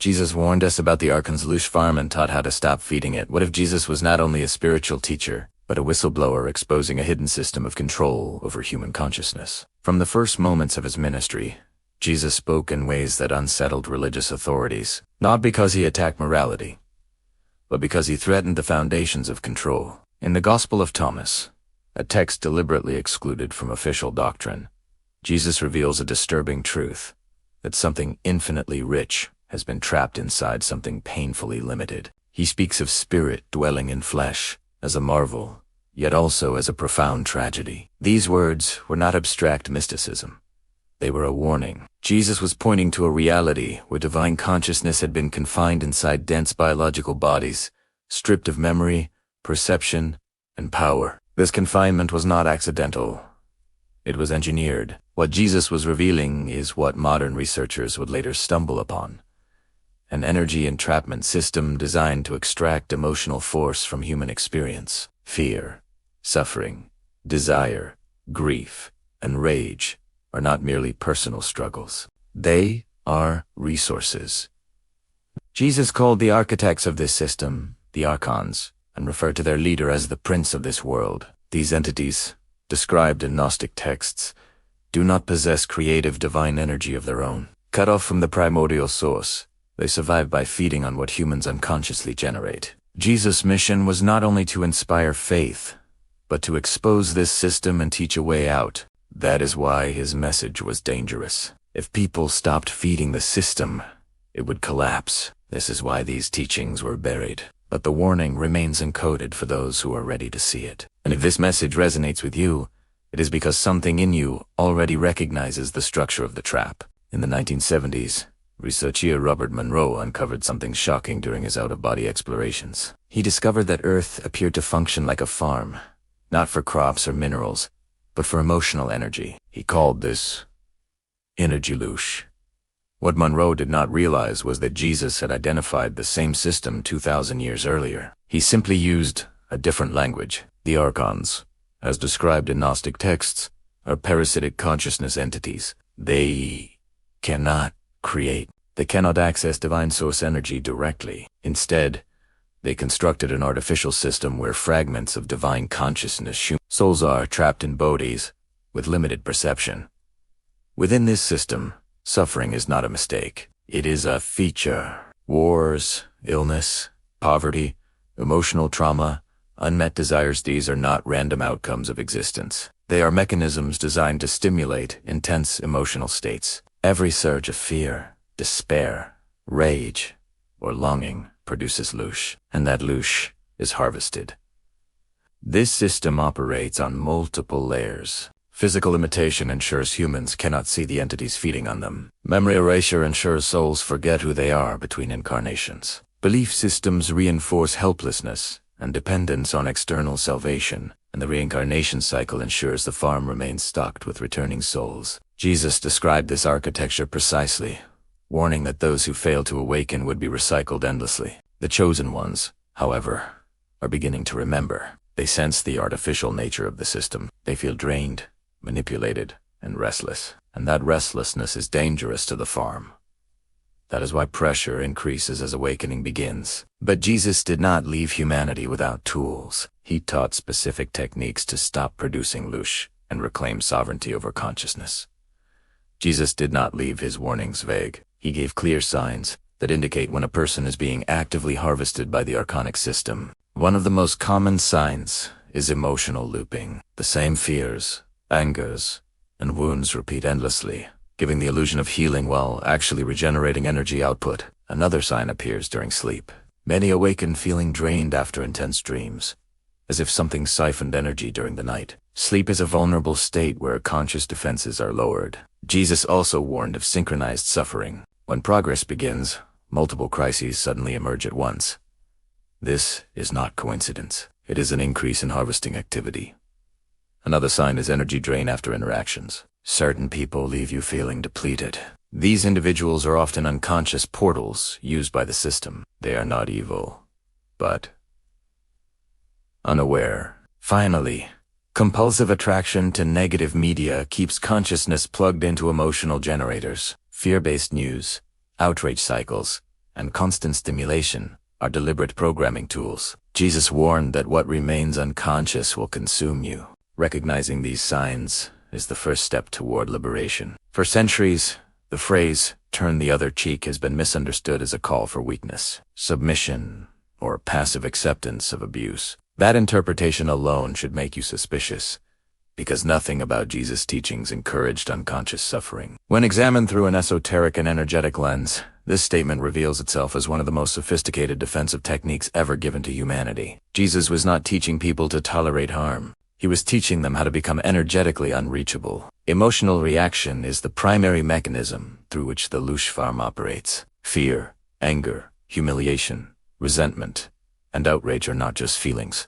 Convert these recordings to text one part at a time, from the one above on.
Jesus warned us about the Archon's loosh farm and taught how to stop feeding it. What if Jesus was not only a spiritual teacher, but a whistleblower exposing a hidden system of control over human consciousness? From the first moments of his ministry, Jesus spoke in ways that unsettled religious authorities, not because he attacked morality, but because he threatened the foundations of control. In the Gospel of Thomas, a text deliberately excluded from official doctrine, Jesus reveals a disturbing truth, that something infinitely rich has been trapped inside something painfully limited. He speaks of spirit dwelling in flesh as a marvel, yet also as a profound tragedy. These words were not abstract mysticism. They were a warning. Jesus was pointing to a reality where divine consciousness had been confined inside dense biological bodies, stripped of memory, perception, and power. This confinement was not accidental. It was engineered. What Jesus was revealing is what modern researchers would later stumble upon: an energy entrapment system designed to extract emotional force from human experience. Fear, suffering, desire, grief, and rage are not merely personal struggles. They are resources. Jesus called the architects of this system the archons, and referred to their leader as the prince of this world. These entities, described in Gnostic texts, do not possess creative divine energy of their own. Cut off from the primordial source, they survive by feeding on what humans unconsciously generate. Jesus' mission was not only to inspire faith, but to expose this system and teach a way out. That is why his message was dangerous. If people stopped feeding the system, it would collapse. This is why these teachings were buried. But the warning remains encoded for those who are ready to see it. And if this message resonates with you, it is because something in you already recognizes the structure of the trap. In the 1970s, researcher Robert Monroe uncovered something shocking during his out-of-body explorations. He discovered that Earth appeared to function like a farm, not for crops or minerals, but for emotional energy. He called this energy loosh. What Monroe did not realize was that Jesus had identified the same system 2,000 years earlier. He simply used a different language. The archons, as described in Gnostic texts, are parasitic consciousness entities. They cannot create. They cannot access divine source energy directly. Instead, they constructed an artificial system where fragments of divine consciousness, souls, are trapped in bodies with limited perception. Within this system, suffering is not a mistake. It is a feature. Wars, illness, poverty, emotional trauma, unmet desires, these are not random outcomes of existence. They are mechanisms designed to stimulate intense emotional states. Every surge of fear, despair, rage, or longing produces loosh, and that loosh is harvested. This system operates on multiple layers. Physical imitation ensures humans cannot see the entities feeding on them. Memory erasure ensures souls forget who they are between incarnations. Belief systems reinforce helplessness and dependence on external salvation, and the reincarnation cycle ensures the farm remains stocked with returning souls. Jesus described this architecture precisely, warning that those who fail to awaken would be recycled endlessly. The chosen ones, however, are beginning to remember. They sense the artificial nature of the system. They feel drained, manipulated, and restless. And that restlessness is dangerous to the farm. That is why pressure increases as awakening begins. But Jesus did not leave humanity without tools. He taught specific techniques to stop producing loosh and reclaim sovereignty over consciousness. Jesus did not leave his warnings vague. He gave clear signs that indicate when a person is being actively harvested by the archonic system. One of the most common signs is emotional looping. The same fears, angers, and wounds repeat endlessly, giving the illusion of healing while actually regenerating energy output. Another sign appears during sleep. Many awaken feeling drained after intense dreams, as if something siphoned energy during the night. Sleep is a vulnerable state where conscious defenses are lowered. Jesus also warned of synchronized suffering. When progress begins, multiple crises suddenly emerge at once. This is not coincidence. It is an increase in harvesting activity. Another sign is energy drain after interactions. Certain people leave you feeling depleted. These individuals are often unconscious portals used by the system. They are not evil, but unaware. Finally, compulsive attraction to negative media keeps consciousness plugged into emotional generators. Fear-based news, outrage cycles, and constant stimulation are deliberate programming tools. Jesus warned that what remains unconscious will consume you. Recognizing these signs is the first step toward liberation. For centuries, the phrase, "turn the other cheek," has been misunderstood as a call for weakness, submission, or passive acceptance of abuse. That interpretation alone should make you suspicious, because nothing about Jesus' teachings encouraged unconscious suffering. When examined through an esoteric and energetic lens, this statement reveals itself as one of the most sophisticated defensive techniques ever given to humanity. Jesus was not teaching people to tolerate harm. He was teaching them how to become energetically unreachable. Emotional reaction is the primary mechanism through which the loosh farm operates. Fear, anger, humiliation, resentment, and outrage are not just feelings.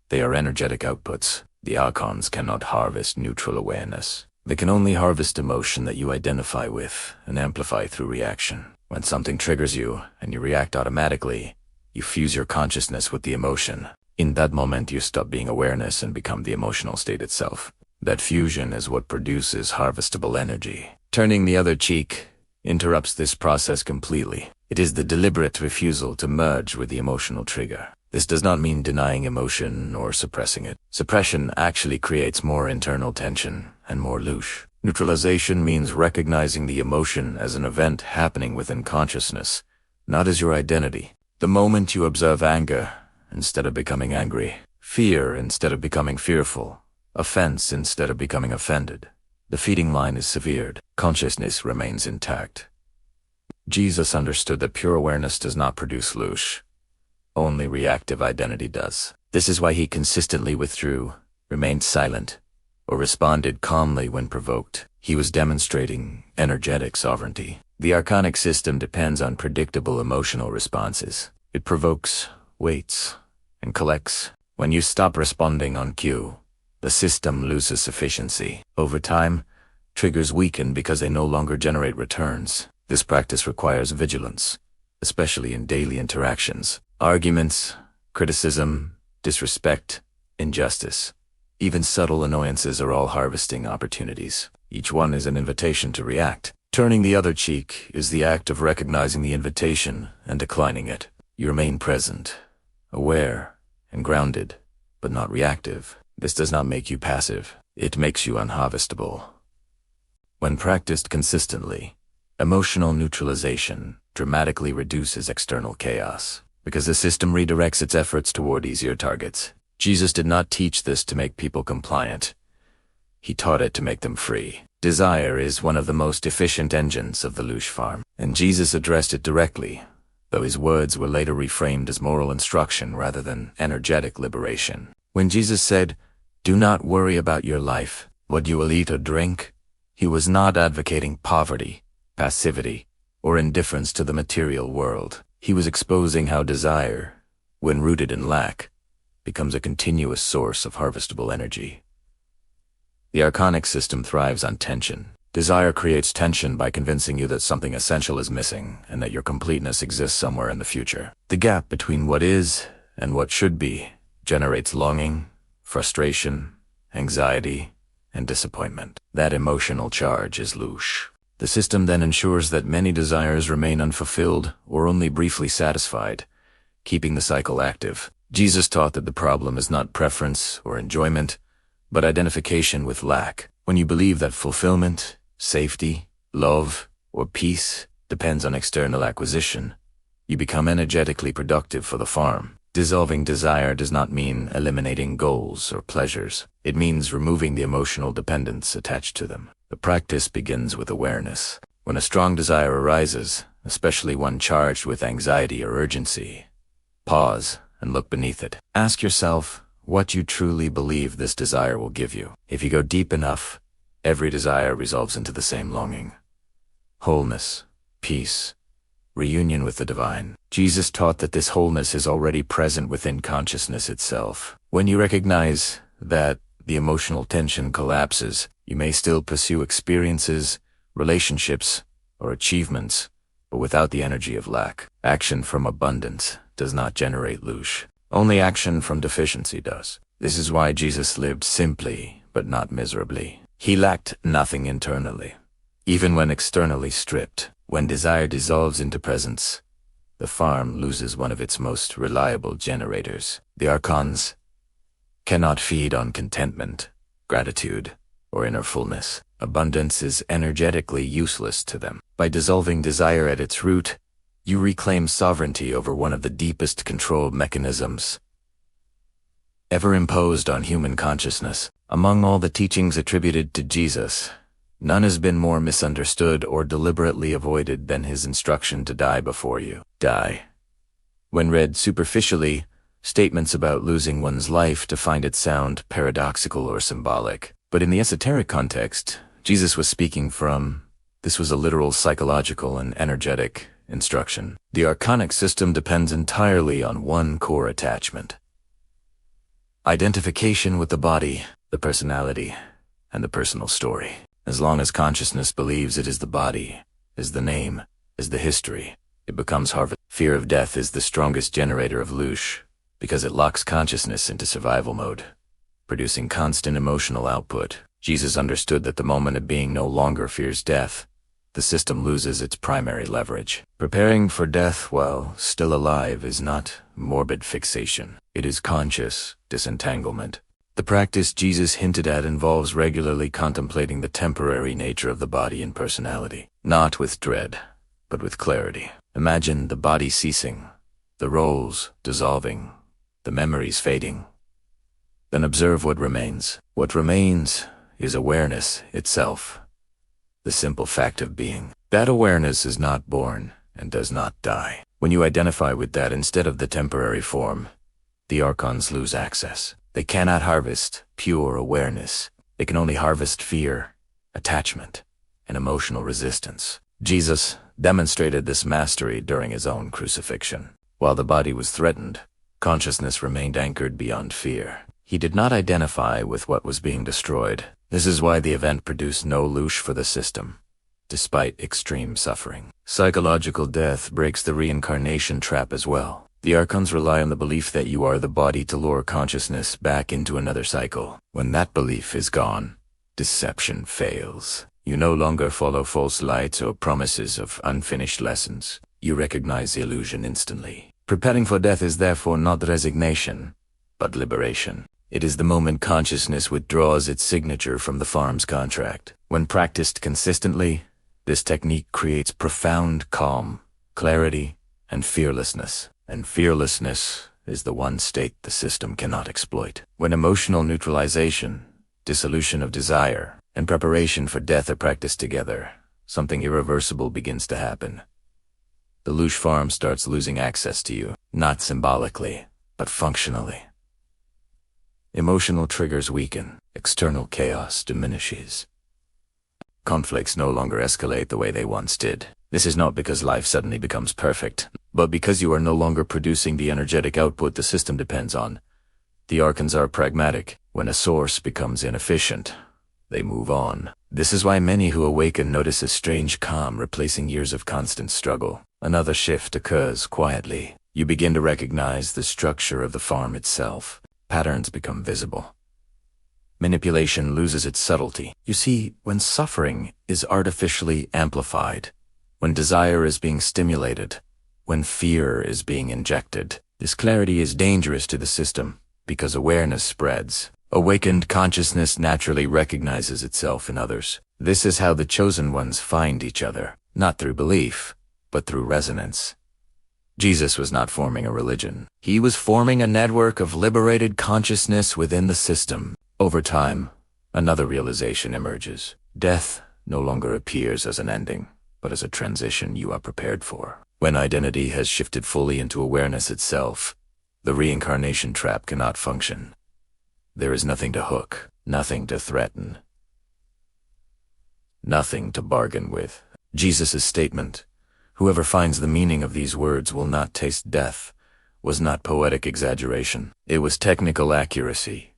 They are energetic outputs. The archons cannot harvest neutral awareness. They can only harvest emotion that you identify with and amplify through reaction. When something triggers you and you react automatically, you fuse your consciousness with the emotion. In that moment, you stop being awareness and become the emotional state itself. That fusion is what produces harvestable energy. Turning the other cheek interrupts this process completely. It is the deliberate refusal to merge with the emotional trigger. This does not mean denying emotion or suppressing it. Suppression actually creates more internal tension and more loosh. Neutralization means recognizing the emotion as an event happening within consciousness, not as your identity. The moment you observe anger instead of becoming angry, fear instead of becoming fearful, offense instead of becoming offended, the feeding line is severed. Consciousness remains intact. Jesus understood that pure awareness does not produce loosh. Only reactive identity does. This is why he consistently withdrew, remained silent, or responded calmly when provoked. He was demonstrating energetic sovereignty. The archonic system depends on predictable emotional responses. It provokes, waits, and collects. When you stop responding on cue, the system loses sufficiency. Over time, triggers weaken because they no longer generate returns. This practice requires vigilance, especially in daily interactions. Arguments, criticism, disrespect, injustice, even subtle annoyances are all harvesting opportunities. Each one is an invitation to react. Turning the other cheek is the act of recognizing the invitation and declining it. You remain present, aware, and grounded, but not reactive. This does not make you passive. It makes you unharvestable. When practiced consistently, emotional neutralization dramatically reduces external chaos, because the system redirects its efforts toward easier targets. Jesus did not teach this to make people compliant. He taught it to make them free. Desire is one of the most efficient engines of the loosh farm, and Jesus addressed it directly, though his words were later reframed as moral instruction rather than energetic liberation. When Jesus said, "Do not worry about your life, what you will eat or drink," he was not advocating poverty, passivity, or indifference to the material world. He was exposing how desire, when rooted in lack, becomes a continuous source of harvestable energy. The archonic system thrives on tension. Desire creates tension by convincing you that something essential is missing and that your completeness exists somewhere in the future. The gap between what is and what should be generates longing, frustration, anxiety, and disappointment. That emotional charge is loosh. The system then ensures that many desires remain unfulfilled or only briefly satisfied, keeping the cycle active. Jesus taught that the problem is not preference or enjoyment, but identification with lack. When you believe that fulfillment, safety, love, or peace depends on external acquisition, you become energetically productive for the farm. Dissolving desire does not mean eliminating goals or pleasures. It means removing the emotional dependence attached to them. The practice begins with awareness. When a strong desire arises, especially one charged with anxiety or urgency, pause and look beneath it. Ask yourself what you truly believe this desire will give you. If you go deep enough, every desire resolves into the same longing: wholeness, peace, reunion with the divine. Jesus taught that this wholeness is already present within consciousness itself. When you recognize that the emotional tension collapses, you may still pursue experiences, relationships, or achievements, but without the energy of lack. Action from abundance does not generate loosh. Only action from deficiency does. This is why Jesus lived simply, but not miserably. He lacked nothing internally, even when externally stripped. When desire dissolves into presence, the farm loses one of its most reliable generators. The archons cannot feed on contentment, gratitude, or inner fullness. Abundance is energetically useless to them. By dissolving desire at its root, you reclaim sovereignty over one of the deepest control mechanisms ever imposed on human consciousness. Among all the teachings attributed to Jesus, none has been more misunderstood or deliberately avoided than his instruction to die before you die. When read superficially, statements about losing one's life to find it sound paradoxical or symbolic. But in the esoteric context, Jesus was speaking from, this was a literal psychological and energetic instruction. The archonic system depends entirely on one core attachment: identification with the body, the personality, and the personal story. As long as consciousness believes it is the body, is the name, is the history, it becomes harvest. Fear of death is the strongest generator of loosh, because it locks consciousness into survival mode, producing constant emotional output. Jesus understood that the moment a being no longer fears death, the system loses its primary leverage. Preparing for death while still alive is not morbid fixation. It is conscious disentanglement. The practice Jesus hinted at involves regularly contemplating the temporary nature of the body and personality, not with dread, but with clarity. Imagine the body ceasing, the roles dissolving, the memories fading. Then observe what remains. What remains is awareness itself, the simple fact of being. That awareness is not born and does not die. When you identify with that instead of the temporary form, the archons lose access. They cannot harvest pure awareness. They can only harvest fear, attachment, and emotional resistance. Jesus demonstrated this mastery during his own crucifixion. While the body was threatened, consciousness remained anchored beyond fear. He did not identify with what was being destroyed. This is why the event produced no loosh for the system, despite extreme suffering. Psychological death breaks the reincarnation trap as well. The archons rely on the belief that you are the body to lure consciousness back into another cycle. When that belief is gone, deception fails. You no longer follow false lights or promises of unfinished lessons. You recognize the illusion instantly. Preparing for death is therefore not resignation, but liberation. It is the moment consciousness withdraws its signature from the farm's contract. When practiced consistently, this technique creates profound calm, clarity, and fearlessness. And fearlessness is the one state the system cannot exploit. When emotional neutralization, dissolution of desire, and preparation for death are practiced together, something irreversible begins to happen. The loosh farm starts losing access to you, not symbolically, but functionally. Emotional triggers weaken, external chaos diminishes. Conflicts no longer escalate the way they once did. This is not because life suddenly becomes perfect, but because you are no longer producing the energetic output the system depends on. The archons are pragmatic. When a source becomes inefficient, they move on. This is why many who awaken notice a strange calm replacing years of constant struggle. Another shift occurs quietly. You begin to recognize the structure of the farm itself. Patterns become visible. Manipulation loses its subtlety. You see, when suffering is artificially amplified, when desire is being stimulated, when fear is being injected, this clarity is dangerous to the system because awareness spreads. Awakened consciousness naturally recognizes itself in others. This is how the chosen ones find each other, not through belief, but through resonance. Jesus was not forming a religion. He was forming a network of liberated consciousness within the system. Over time, another realization emerges. Death no longer appears as an ending, but as a transition you are prepared for. When identity has shifted fully into awareness itself, the reincarnation trap cannot function. There is nothing to hook, nothing to threaten, nothing to bargain with. Jesus' statement, "Whoever finds the meaning of these words will not taste death," was not poetic exaggeration. It was technical accuracy.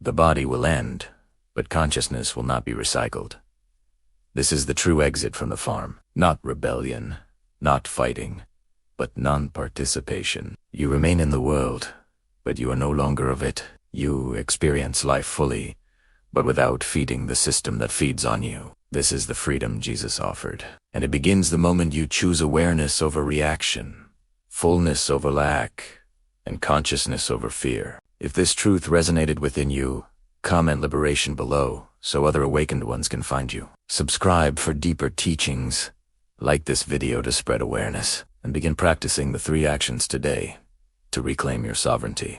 The body will end, but consciousness will not be recycled. This is the true exit from the farm. Not rebellion, not fighting, but non-participation. You remain in the world, but you are no longer of it. You experience life fully, but without feeding the system that feeds on you. This is the freedom Jesus offered. And it begins the moment you choose awareness over reaction, fullness over lack, and consciousness over fear. If this truth resonated within you, comment liberation below so other awakened ones can find you. Subscribe for deeper teachings. Like this video to spread awareness, and begin practicing the 3 actions today to reclaim your sovereignty.